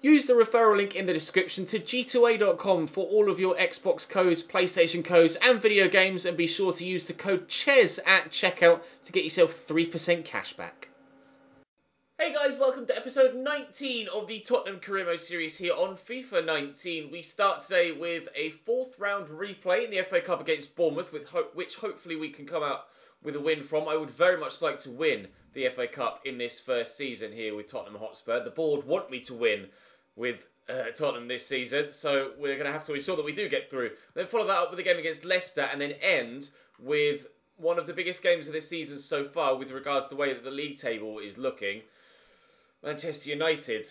Use the referral link in the description to g2a.com for all of your Xbox codes, PlayStation codes and video games, and be sure to use the code CHES at checkout to get yourself 3% cashback. Hey guys, welcome to episode 19 of the Tottenham Career Mode series here on FIFA 19. We start today with a fourth round replay in the FA Cup against Bournemouth, which hopefully we can come out with a win from. I would very much like to win the FA Cup in this first season here with Tottenham Hotspur. The board want me to win with Tottenham this season, so we're going to have to ensure that we do get through. Then follow that up with a game against Leicester, and then end with one of the biggest games of this season so far with regards to the way that the league table is looking. Manchester United.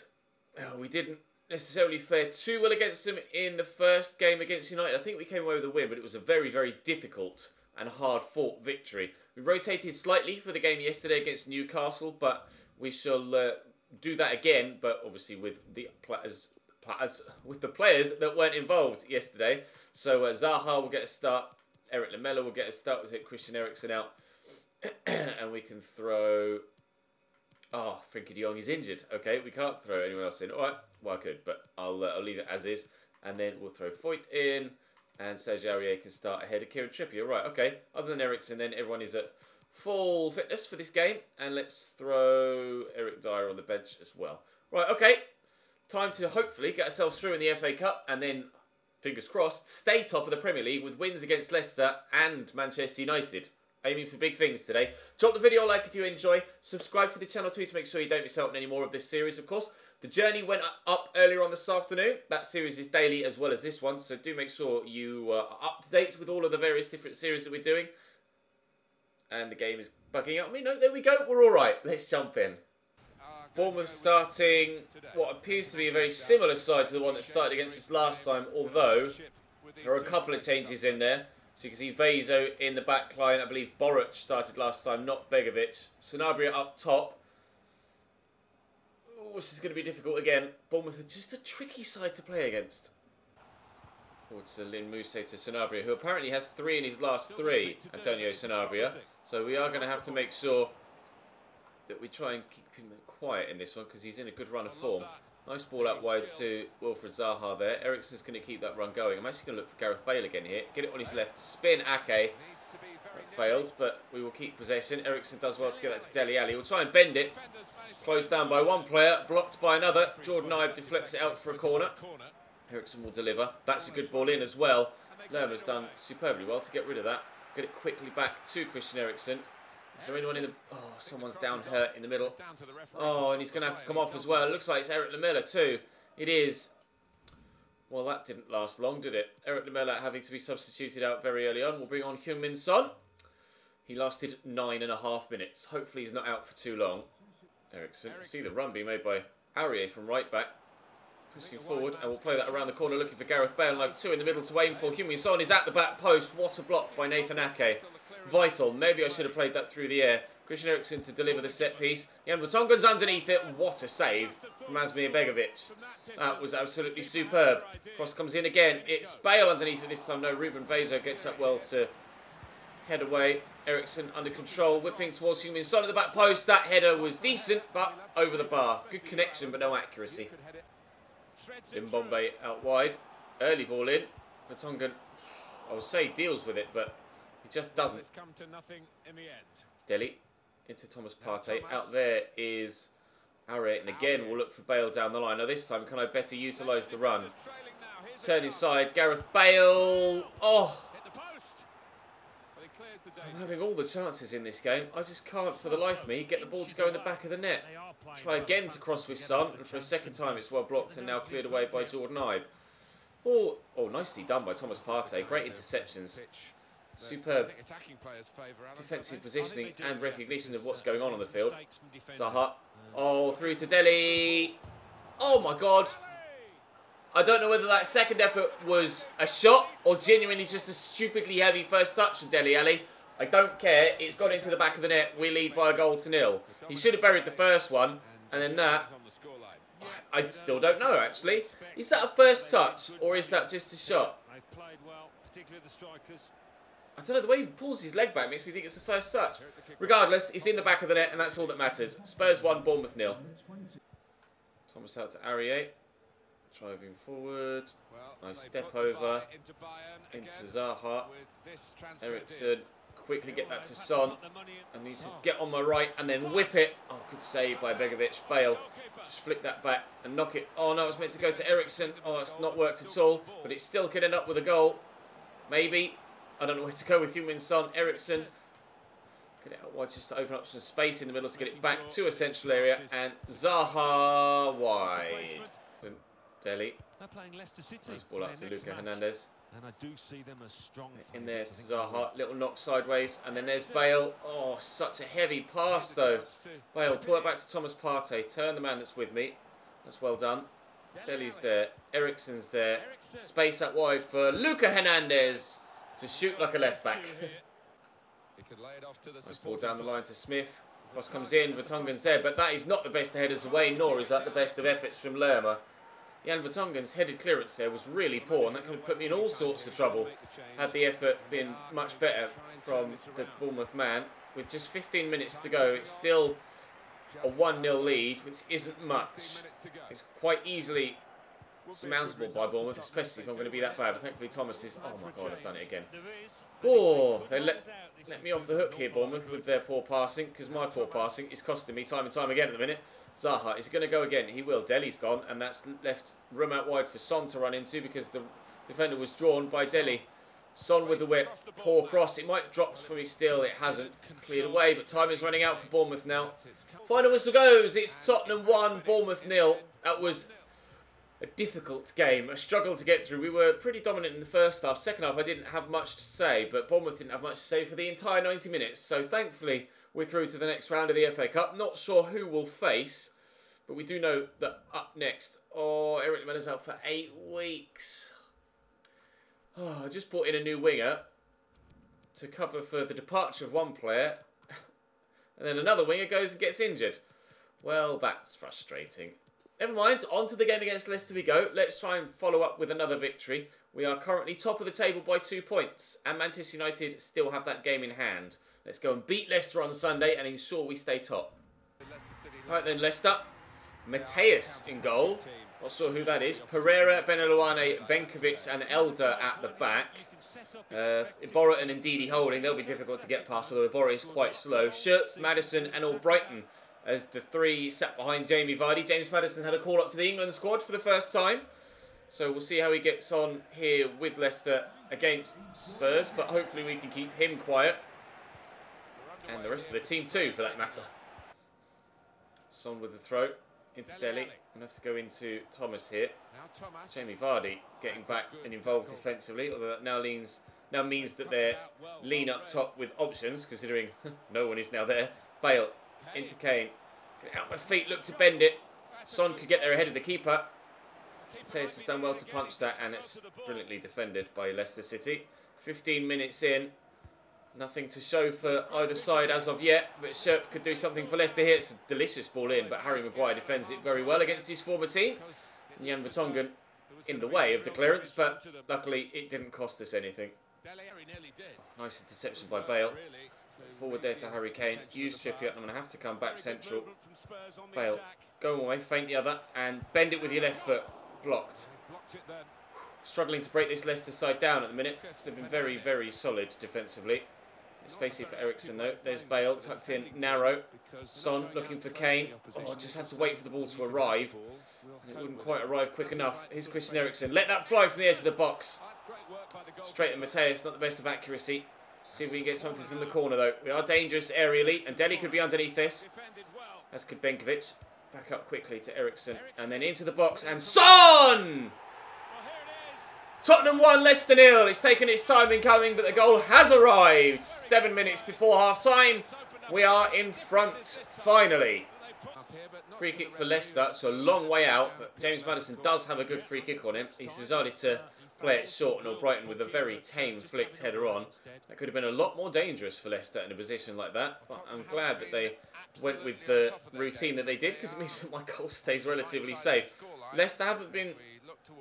We didn't necessarily fare too well against them in the first game against United. I think we came away with a win, but it was a very, very difficult and hard-fought victory. We rotated slightly for the game yesterday against Newcastle, but we shall do that again, but obviously with the players that weren't involved yesterday. So Zaha will get a start, Eric Lamela will get a start. We'll take Christian Eriksen out, and we can throw. Oh, Frenkie de Jong is injured. Okay, we can't throw anyone else in. All right, well I could, but I'll leave it as is, and then we'll throw Foyt in, and Serge Aurier can start ahead of Kieran Trippier. Right, okay. Other than Eriksen, then everyone is at full fitness for this game, and let's throw Eric Dyer on the bench as well. Right, okay, time to hopefully get ourselves through in the FA Cup, and then, fingers crossed, stay top of the Premier League with wins against Leicester and Manchester United. Aiming for big things today. Drop the video a like if you enjoy. Subscribe to the channel too to make sure you don't miss out on any more of this series, of course. The Journey went up earlier on this afternoon. That series is daily as well as this one, so do make sure you are up to date with all of the various different series that we're doing. And the game is bugging out me. No, there we go. We're all right. Let's jump in. Bournemouth starting what appears to be a very similar side to the one that started against us last time, although there are a couple of changes in there. So you can see Vezo in the back line. I believe Boruc started last time, not Begovic. Sanabria up top. Oh, this is going to be difficult again. Bournemouth are just a tricky side to play against. Forward to Lin Muse to Sanabria, who apparently has 3 in his last 3, Antonio Sanabria. So we are going to have to make sure that we try and keep him quiet in this one, because he's in a good run of form. Nice ball out wide to Wilfried Zaha there. Eriksen's going to keep that run going. I'm actually going to look for Gareth Bale again here. Get it on his left. Spin Ake. That failed, but we will keep possession. Eriksen does well to get that to Dele Alli. We'll try and bend it. Closed down by one player. Blocked by another. Jordan Ibe deflects it out for a corner. Eriksen will deliver. That's a good ball in as well. Lerman's done superbly well to get rid of that. Get it quickly back to Christian Eriksen. Is there anyone in the... Oh, someone's down hurt in the middle. Oh, and he's going to have to come off as well. It looks like it's Eric Lamela too. It is. Well, that didn't last long, did it? Eric Lamela having to be substituted out very early on. We'll bring on Heung-min Son. He lasted 9.5 minutes. Hopefully he's not out for too long. Eriksen. See the run being made by Aurier from right back. Pushing forward, and we'll play that around the corner looking for Gareth Bale. And I have 2 in the middle to aim for. Heung-min Son is at the back post. What a block by Nathan Ake. Vital. Maybe I should have played that through the air. Christian Eriksen to deliver the set piece. Jan Vertonghen's underneath it. What a save from Asmir Begovic. That was absolutely superb. Cross comes in again. It's Bale underneath it this time. No, Ruben Vezo gets up well to head away. Eriksen under control. Whipping towards Heung-min Son at the back post. That header was decent, but over the bar. Good connection, but no accuracy. Limbombe out wide. Early ball in. Vertonghen, I would say, deals with it, but he just doesn't. Dele into Thomas Partey. Out there is Aurier, and again we'll look for Bale down the line. Now this time, can I better utilise the run? Turn inside, Gareth Bale. Oh! I'm having all the chances in this game. I just can't, for the life of me, get the ball to go in the back of the net. Try again to cross with Son, and for a second time it's well blocked and now cleared away by Jordan Ibe. Oh, nicely done by Thomas Partey. Great interceptions. Superb defensive positioning and recognition of what's going on the field. Zaha. Oh, through to Dele. Oh my God. I don't know whether that second effort was a shot or genuinely just a stupidly heavy first touch from Dele Alli. I don't care. It's gone into the back of the net. We lead by a goal to 0. He should have buried the first one, and then that. I still don't know, actually. Is that a first touch, or is that just a shot? I don't know, the way he pulls his leg back makes me think it's a first touch. Regardless, it's in the back of the net, and that's all that matters. Spurs 1, Bournemouth 0. Thomas out to Aurier. Driving forward. Nice step over. Into Zaha. Ericsson. Quickly get that to Son. I need to get on my right and then whip it. Oh, good save by Begovic. Bale. Just flick that back and knock it. Oh no, it's meant to go to Ericsson. Oh, it's not worked at all. But it still could end up with a goal. Maybe. I don't know where to go with Heung-min Son. Ericsson. Get it out wide just to open up some space in the middle to get it back to a central area. And Zaha wide. Dele. Nice ball out to Luca Hernandez. And I do see them as strong in there to Zaha, little knock sideways, and then there's Bale. Oh, such a heavy pass though. Bale, pull it back to Thomas Partey. Turn the man that's with me. That's well done. Dele's there. Ericsson's there. Space out wide for Luca Hernandez to shoot like a left back. Nice ball down the line to Smith. Cross comes in. Vertonghen's there, but that is not the best of headers away, nor is that the best of efforts from Lerma. Jan Vertonghen's headed clearance there was really poor, and that could have put me in all sorts of trouble had the effort been much better from the Bournemouth man. With just 15 minutes to go, it's still a 1-0 lead, which isn't much. It's quite easily surmountable by Bournemouth, especially if I'm going to be that bad. But thankfully Thomas is... Oh my God, I've done it again. Oh, they let me off the hook here, Bournemouth, with their poor passing, because my poor passing is costing me time and time again at the minute. Zaha is going to go again. He will. Dele's gone, and that's left room out wide for Son to run into because the defender was drawn by Dele. Son with the whip. Poor cross. It might drop for me still. It hasn't cleared away, but time is running out for Bournemouth now. Final whistle goes. It's Tottenham 1, Bournemouth 0. That was a difficult game, a struggle to get through. We were pretty dominant in the first half. Second half, I didn't have much to say, but Bournemouth didn't have much to say for the entire 90 minutes. So thankfully, we're through to the next round of the FA Cup. Not sure who we'll face, but we do know that up next... Oh, Eric Lamela's out for 8 weeks. Oh, I just brought in a new winger to cover for the departure of one player. And then another winger goes and gets injured. Well, that's frustrating. Never mind, on to the game against Leicester we go. Let's try and follow up with another victory. We are currently top of the table by 2 points. And Manchester United still have that game in hand. Let's go and beat Leicester on Sunday and ensure we stay top. Right then, Leicester. Mateus in goal. Not sure who that is. Pereira, Beneluane, Benkovic and Elder at the back. Iborra and Ndidi holding. They'll be difficult to get past, although Iborra is quite slow. Schürrle, Maddison and Albrighton as the 3 sat behind Jamie Vardy. James Maddison had a call up to the England squad for the first time. So we'll see how he gets on here with Leicester against Spurs. But hopefully we can keep him quiet. And the rest of the team too, for that matter. Son with the throw into Dele. I'm going to have to go into Thomas here. Jamie Vardy getting back and involved defensively, although that now means that they're lean up top with options, considering no one is now there. Bale into Kane. Get out my feet, look to bend it. Son could get there ahead of the keeper. Mateus has done well to punch that, and it's brilliantly defended by Leicester City. 15 minutes in. Nothing to show for either side as of yet, but Schürrle could do something for Leicester here. It's a delicious ball in, but Harry Maguire defends it very well against his former team. And Jan Vertonghen in the way of the clearance, but luckily it didn't cost us anything. Oh, nice interception by Bale. Forward there to Harry Kane. Use Trippier. I'm going to have to come back central. Bale, go away, feint the other, and bend it with your left foot. Blocked. Struggling to break this Leicester side down at the minute. They've been very, very solid defensively. Space here for Ericsson though. There's Bale tucked in, narrow. Son looking for Kane. Oh, just had to wait for the ball to arrive. And it wouldn't quite arrive quick enough. Here's Christian Eriksen. Let that fly from the edge of the box. Straight at Mateus, not the best of accuracy. See if we can get something from the corner though. We are dangerous aerially, and Dele could be underneath this. As could Benkovic. Back up quickly to Ericsson. And then into the box, and Son! Tottenham 1, Leicester 0. It's taken its time in coming, but the goal has arrived. 7 minutes before half-time. We are in front, finally. Free kick for Leicester. It's a long way out, but James Maddison does have a good free kick on him. He's decided to play it short, and Albrighton with a very tame flicked header on. That could have been a lot more dangerous for Leicester in a position like that, but I'm glad that they went with the routine that they did, because it means that my goal stays relatively safe. Leicester haven't been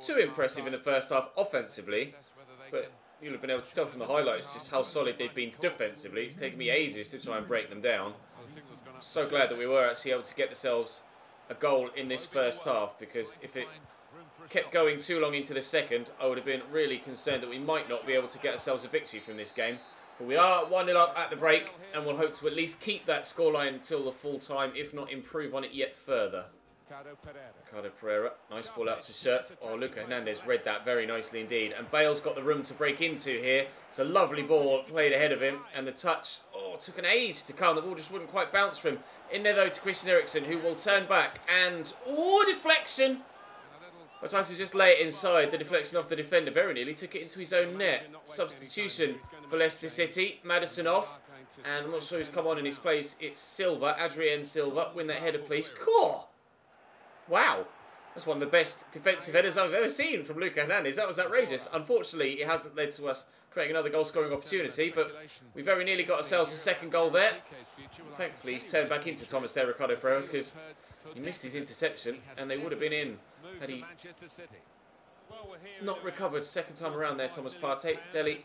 too impressive in the first half offensively, but you'll have been able to tell from the highlights just how solid they've been defensively. It's taken me ages to try and break them down. So glad that we were actually able to get ourselves a goal in this first half, because if it kept going too long into the second, I would have been really concerned that we might not be able to get ourselves a victory from this game. But we are 1-0 up at the break, and we'll hope to at least keep that scoreline until the full time, if not improve on it yet further. Ricardo Pereira, nice ball out to Surf. Oh, Luca Hernandez read that very nicely indeed. And Bale's got the room to break into here. It's a lovely ball played ahead of him. And the touch, oh, took an age to come. The ball just wouldn't quite bounce from him. In there, though, to Christian Eriksen, who will turn back. And, oh, deflection. I tried to just lay it inside. The deflection off the defender very nearly took it into his own net. Substitution for Leicester City. Maddison off. And I'm not sure who's come on in his place. It's Silva, Adrien Silva. Win that header, please. Core. Wow, that's one of the best defensive headers I've ever seen from Luca Hernandez. That was outrageous. Unfortunately, it hasn't led to us creating another goal-scoring opportunity, but we very nearly got ourselves a second goal there. Thankfully, he's turned back into Thomas there, Ricardo Pereira, because he missed his interception, and they would have been in had he not recovered second time around there. Thomas Partey, Dele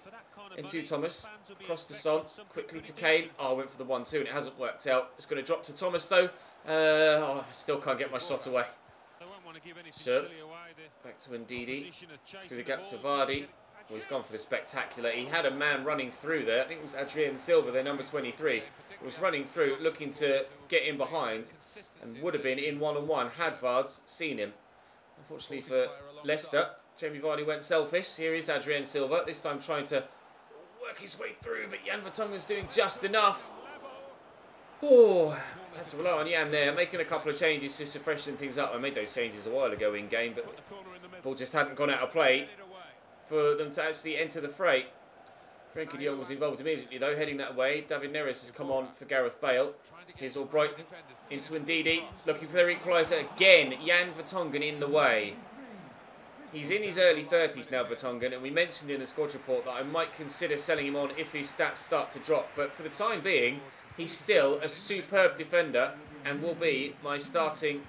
into Thomas, across to Son, quickly to Kane. Oh, I went for the 1-2 and it hasn't worked out. It's going to drop to Thomas though. I still can't get my shot away. Surf, back to Ndidi, through the gap to Vardy. Well, he's gone for the spectacular. He had a man running through there. I think it was Adrien Silva, their number 23. Was running through, looking to get in behind, and would have been in one-on-one had Vards seen him. Unfortunately for Leicester, Jamie Vardy went selfish. Here is Adrien Silva, this time trying to work his way through, but Jan Vertonghen's doing just enough. Oh, had to rely on Jan there, making a couple of changes just to freshen things up. I made those changes a while ago in game, but the ball just hadn't gone out of play for them to actually enter the fray. Frenkie de Jong was involved immediately though, heading that way. David Neres has come on for Gareth Bale. Here's Albright into Ndidi, looking for their equaliser again. Jan Vertonghen in the way. He's in his early 30s now, Vertonghen, and we mentioned in the squad report that I might consider selling him on if his stats start to drop. But for the time being, he's still a superb defender and will be my starting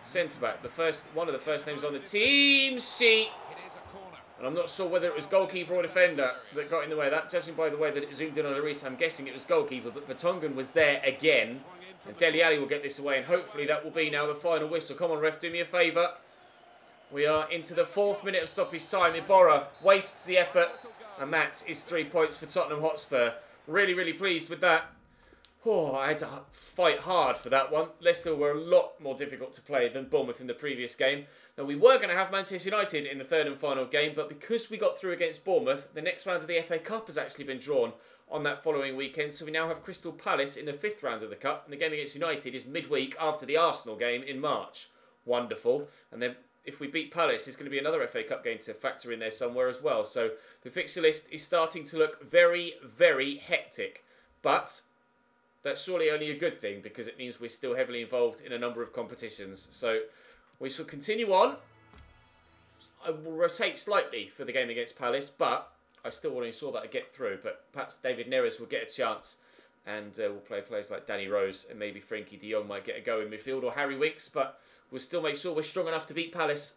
centre-back. One of the first names on the team sheet. And I'm not sure whether it was goalkeeper or defender that got in the way of that. Judging by the way that it zoomed in on Lloris, I'm guessing it was goalkeeper. But Vertonghen was there again. And Dele Alli will get this away. And hopefully that will be now the final whistle. Come on, ref, do me a favour. We are into the 4th minute of stoppage time. Iborra wastes the effort. And that is 3 points for Tottenham Hotspur. Really, really pleased with that. Oh, I had to fight hard for that one. Leicester were a lot more difficult to play than Bournemouth in the previous game. Now, we were going to have Manchester United in the 3rd and final game, but because we got through against Bournemouth, the next round of the FA Cup has actually been drawn on that following weekend. So we now have Crystal Palace in the 5th round of the Cup, and the game against United is midweek after the Arsenal game in March. Wonderful. And then if we beat Palace, there's going to be another FA Cup game to factor in there somewhere as well. So the fixture list is starting to look very, very hectic. But that's surely only a good thing, because it means we're still heavily involved in a number of competitions. So we shall continue on. I will rotate slightly for the game against Palace, but I still want to ensure that I get through. But perhaps David Neres will get a chance, and we'll play players like Danny Rose, and maybe Frenkie de Jong might get a go in midfield, or Harry Winks, but we'll still make sure we're strong enough to beat Palace.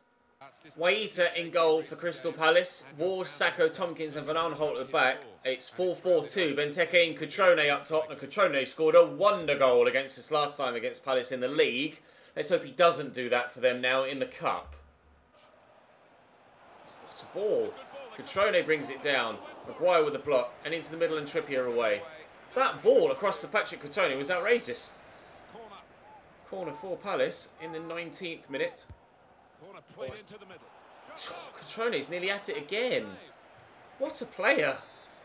Waita in goal for Crystal Palace. Ward, Sacco, Tompkins and Van Aanholt at the back. It's 4-4-2. Benteke and Cutrone up top. And Cutrone scored a wonder goal against us last time against Palace in the league. Let's hope he doesn't do that for them now in the cup. What a ball. Cutrone brings it down. Maguire with the block. And into the middle and Trippier away. That ball across to Patrick Cutrone was outrageous. Corner for Palace in the 19th minute. Cutrone's nearly at it again. What a player.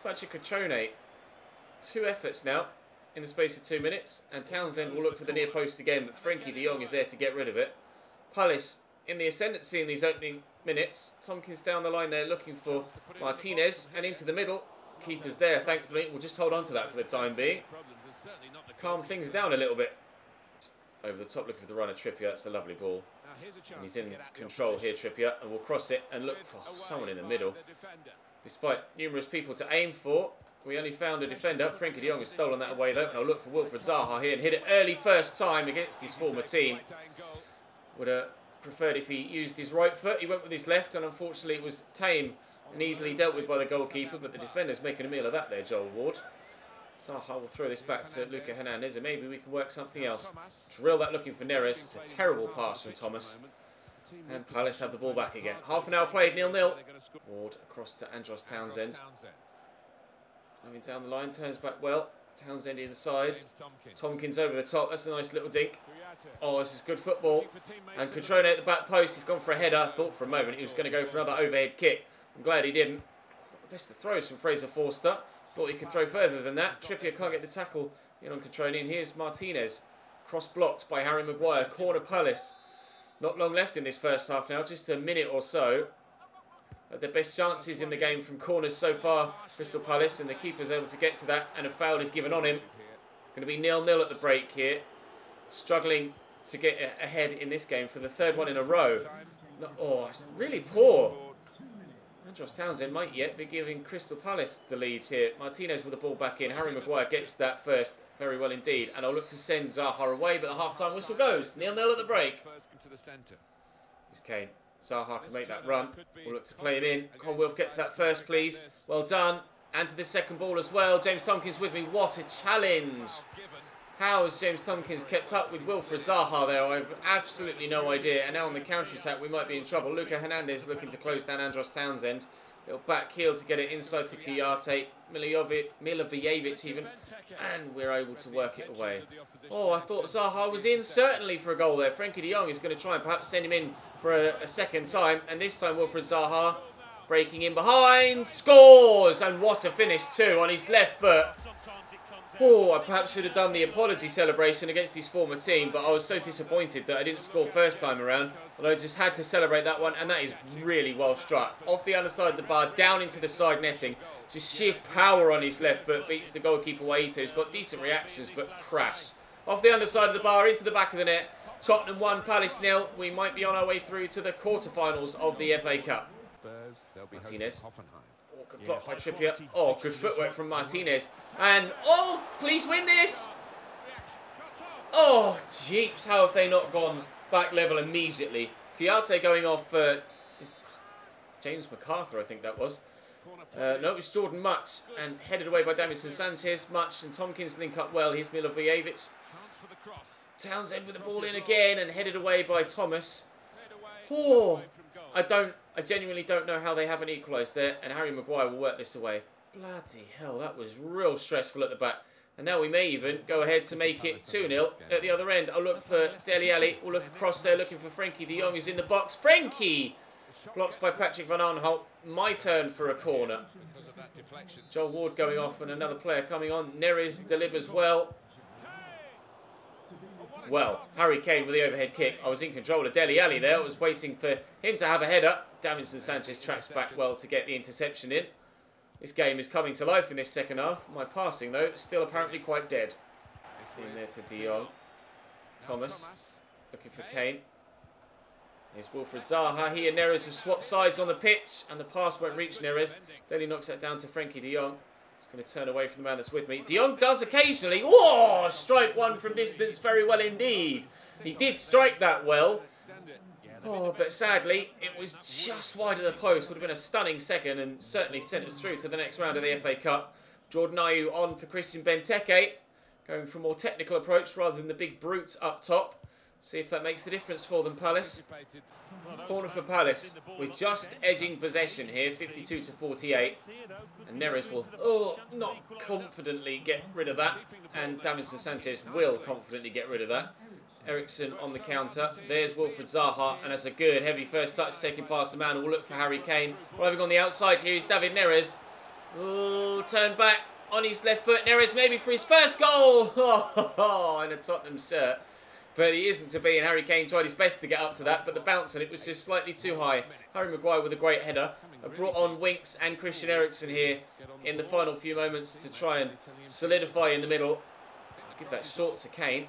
Patrick Cutrone. 2 efforts now in the space of 2 minutes. And Townsend will look for the near post again, but Frenkie de Jong is there to get rid of it. Palace in the ascendancy in these opening minutes. Tompkins down the line there looking for Martinez. And into the middle. Keeper's there, thankfully. We'll just hold on to that for the time being. Calm things down a little bit. Over the top, looking for the runner, Trippier. That's a lovely ball. And he's in control here, Trippier, and we'll cross it and look for someone in the middle. Despite numerous people to aim for, we only found a defender. Frenkie de Jong has stolen that away though, and I'll look for Wilfred Zaha here and hit it early first time against his former team. Would have preferred if he used his right foot. He went with his left, and unfortunately it was tame and easily dealt with by the goalkeeper, but the defender's making a meal of that there, Joel Ward. Zaha will throw this back to Luca Hernandez, and maybe we can work something else. Drill that looking for Neres. It's a terrible pass from Thomas. And Palace have the ball back again. Half an hour played, 0-0. Ward across to Andros Townsend. Moving down the line, turns back well. Townsend either side. Tompkins over the top. That's a nice little dink. Oh, this is good football. And Cotrone at the back post. He's gone for a header. I thought for a moment he was going to go for another overhead kick. I'm glad he didn't. The best of throws from Fraser Forster. Thought he could throw further than that. Trippier can't get the tackle in on Cotrone. And here's Martinez. Cross blocked by Harry Maguire. Corner Palace. Not long left in this first half now. Just a minute or so. The best chances in the game from corners so far, Crystal Palace, and the keeper's able to get to that, and a foul is given on him. Going to be 0-0 at the break here. Struggling to get ahead in this game for the third one in a row. Oh, it's really poor. Andros Townsend might yet be giving Crystal Palace the lead here. Martinez with the ball back in. Harry Maguire gets that first. Very well indeed. And I'll look to send Zaha away, but the half-time whistle goes. 0-0 at the break. Here's Kane. Zaha can make that run. We'll look to play it in. Conwilf, get to that first, please. Well done. And to this second ball as well. James Tompkins with me. What a challenge. How has James Tompkins kept up with Wilfred Zaha there? I have absolutely no idea. And now on the counter-attack, we might be in trouble. Luca Hernandez looking to close down Andros Townsend. Little back heel to get it inside to Kiyate. Milivojevic even. And we're able to work it away. Oh, I thought Zaha was in certainly for a goal there. Frenkie de Jong is going to try and perhaps send him in for a second time. And this time Wilfred Zaha breaking in behind. Scores! And what a finish too on his left foot. Oh, I perhaps should have done the apology celebration against his former team, but I was so disappointed that I didn't score first time around. But I just had to celebrate that one, and that is really well struck. Off the underside of the bar, down into the side netting. Just sheer power on his left foot, beats the goalkeeper Waito, who's got decent reactions, but crash. Off the underside of the bar, into the back of the net. Tottenham 1, Palace 0. We might be on our way through to the quarterfinals of the FA Cup. Martinez. Oh, good block by Trippier. Oh, good footwork from Martinez. And, oh, please win this. Oh, jeeps, how have they not gone back level immediately? Kiyate going off James MacArthur, I think that was. No, it was Jordan Much, and headed away by Davinson Sanchez. Much and Tompkins link up well. Here's Milivojevic. Townsend with the ball in again, and headed away by Thomas. Oh, I genuinely don't know how they haven't equalised there, and Harry Maguire will work this away. Bloody hell, that was real stressful at the back. And now we may even go ahead to make it 2-0 at the other end. I'll look for Dele Alli. We'll look across there looking for Frenkie de Jong, who's in the box. Frenkie! Blocked by Patrick van Arnholt. My turn for a corner. Joel Ward going off and another player coming on. Neres delivers well. Well, Harry Kane with the overhead kick. I was in control of Dele Alli there. I was waiting for him to have a header. Davinson Sanchez tracks back well to get the interception in. This game is coming to life in this second half. My passing, though, still apparently quite dead. In there to De Jong. Thomas looking for Kane. Here's Wilfred Zaha. He and Neres have swapped sides on the pitch, and the pass won't reach Neres. Dele knocks that down to Frenkie de Jong. He's going to turn away from the man that's with me. De Jong does occasionally. Oh, strike one from distance very well indeed. He did strike that well. Oh, but sadly, it was just wide of the post. Would have been a stunning second and certainly sent us through to the next round of the FA Cup. Jordan Ayew on for Christian Benteke. Going for a more technical approach rather than the big brutes up top. See if that makes the difference for them, Palace. Corner for Palace. We're just edging possession here, 52 to 48. And Neres will, not confidently get rid of that. And Davinson Sanchez will confidently get rid of that. Eriksson on the counter. There's Wilfred Zaha. And that's a good, heavy first touch taken past the man. We'll look for Harry Kane. Arriving on the outside here is David Neres. Oh, turn back on his left foot. Neres maybe for his first goal. Oh, in a Tottenham shirt. But he isn't to be, and Harry Kane tried his best to get up to that, but the bounce on it was just slightly too high. Harry Maguire with a great header. Brought on Winks and Christian Eriksen here in the final few moments to try and solidify in the middle. I'll give that short to Kane.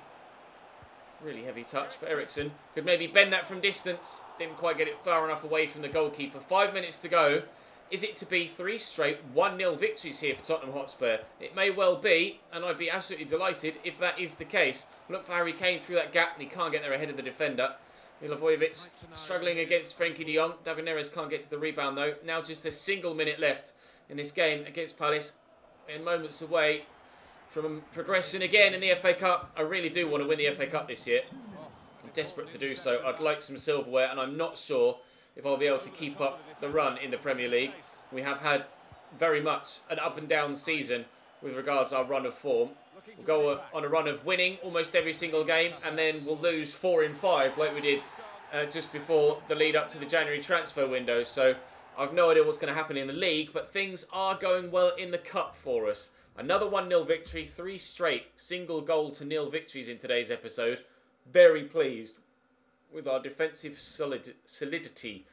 Really heavy touch, but Eriksen could maybe bend that from distance. Didn't quite get it far enough away from the goalkeeper. 5 minutes to go. Is it to be 3 straight 1-0 victories here for Tottenham Hotspur? It may well be, and I'd be absolutely delighted if that is the case. Look for Harry Kane through that gap, and he can't get there ahead of the defender. Milivojevic struggling against Frenkie de Jong. David Neres can't get to the rebound, though. Now just a single minute left in this game against Palace. In moments away from progression again in the FA Cup. I really do want to win the FA Cup this year. I'm desperate to do so. I'd like some silverware, and I'm not sure if I'll be able to keep up the run in the Premier League. We have had very much an up and down season with regards to our run of form. We'll go on a run of winning almost every single game, and then we'll lose 4 in 5 like we did just before the lead up to the January transfer window. So I've no idea what's going to happen in the league, but things are going well in the cup for us. Another 1-0 victory, 3 straight single goal to nil victories in today's episode. Very pleased with our defensive solidity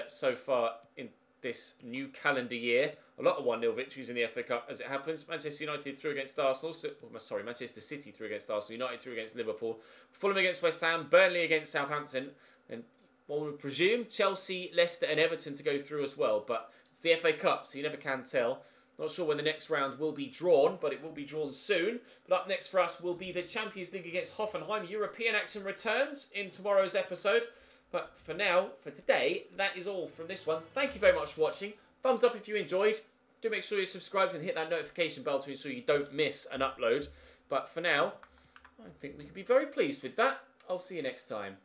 so far in this new calendar year. A lot of 1-0 victories in the FA Cup as it happens. Manchester United threw against Arsenal. Manchester City threw against Arsenal. United threw against Liverpool. Fulham against West Ham. Burnley against Southampton. And one would presume Chelsea, Leicester and Everton to go through as well. But it's the FA Cup, so you never can tell. Not sure when the next round will be drawn, but it will be drawn soon. But up next for us will be the Champions League against Hoffenheim. European action returns in tomorrow's episode. But for now, for today, that is all from this one. Thank you very much for watching. Thumbs up if you enjoyed. Do make sure you're subscribed and hit that notification bell to ensure you don't miss an upload. But for now, I think we can be very pleased with that. I'll see you next time.